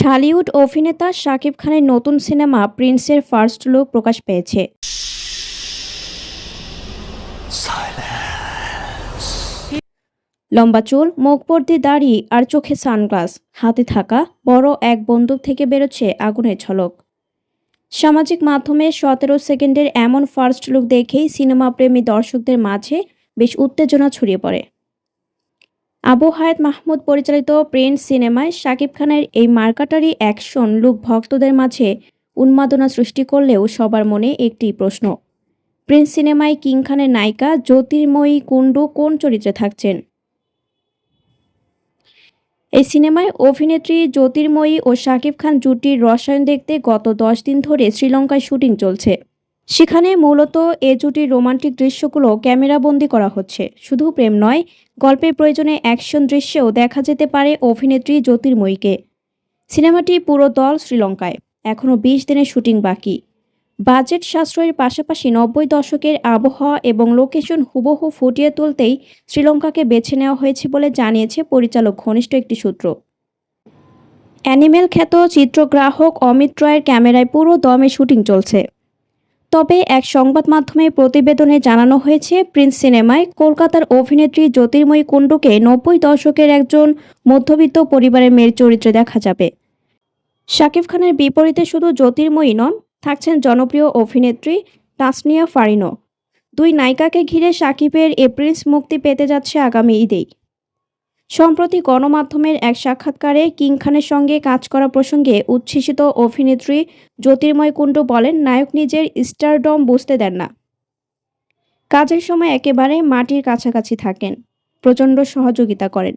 ঢালিউড অভিনেতা শাকিব খানের নতুন সিনেমা প্রিন্সের ফার্স্ট লুক প্রকাশ পেয়েছে। লম্বা চুল, মুখভর্তি দাড়ি আর চোখে সানগ্লাস, হাতে থাকা বড় এক বন্দুক থেকে বেরোচ্ছে আগুনের ঝলক। সামাজিক মাধ্যমে 17 সেকেন্ডের এমন ফার্স্ট লুক দেখেই সিনেমা প্রেমী দর্শকদের মাঝে বেশ উত্তেজনা ছড়িয়ে পড়ে। আবু হায়াত মাহমুদ পরিচালিত প্রিন্স সিনেমায় শাকিব খানের এই মার্কাটারি অ্যাকশন লুক ভক্তদের মাঝে উন্মাদনা সৃষ্টি করলেও সবার মনে একটি প্রশ্ন: প্রিন্স সিনেমায় কিং খানের নায়িকা জ্যোতির্ময়ী কুণ্ডু কোন চরিত্রে থাকছেন? এই সিনেমায় অভিনেত্রী জ্যোতির্ময়ী ও শাকিব খান জুটির রসায়ন দেখতে গত 10 দিন ধরে শ্রীলঙ্কায় শুটিং চলছে। সেখানে মূলত এ জুটির রোমান্টিক দৃশ্যগুলো ক্যামেরাবন্দি করা হচ্ছে। শুধু প্রেম নয়, গল্পের প্রয়োজনে অ্যাকশন দৃশ্যেও দেখা যেতে পারে অভিনেত্রী জ্যোতির্ময়ীকে। সিনেমাটি পুরো দল শ্রীলঙ্কায়, এখনও 20 দিনের শুটিং বাকি। বাজেট সাশ্রয়ের পাশাপাশি 90 দশকের আবহাওয়া এবং লোকেশন হুবহু ফুটিয়ে তুলতেই শ্রীলঙ্কাকে বেছে নেওয়া হয়েছে বলে জানিয়েছে পরিচালক ঘনিষ্ঠ একটি সূত্র। অ্যানিমেল খ্যাত চিত্রগ্রাহক অমিত রয়ের ক্যামেরায় পুরো দমে শুটিং চলছে। তবে এক সংবাদ মাধ্যমে প্রতিবেদনে জানানো হয়েছে, প্রিন্স সিনেমায় কলকাতার অভিনেত্রী জ্যোতির্ময়ী কুণ্ডুকে 90 দশকের একজন মধ্যবিত্ত পরিবারের মেয়ের চরিত্রে দেখা যাবে। শাকিব খানের বিপরীতে শুধু জ্যোতির্ময়ী নন, থাকছেন জনপ্রিয় অভিনেত্রী তাসনিয়া ফারিনও। দুই নায়িকাকে ঘিরে শাকিবের এ প্রিন্স মুক্তি পেতে যাচ্ছে আগামী ঈদেই। সম্প্রতি গণমাধ্যমের এক সাক্ষাৎকারে কিং খানের সঙ্গে কাজ করা প্রসঙ্গে উচ্ছ্বসিত অভিনেত্রী জ্যোতির্ময় কুণ্ডু বলেন, নায়ক নিজের স্টারডম বুঝতে দেন না। কাজের সময় একেবারে মাটির কাছাকাছি থাকেন, প্রচণ্ড সহযোগিতা করেন।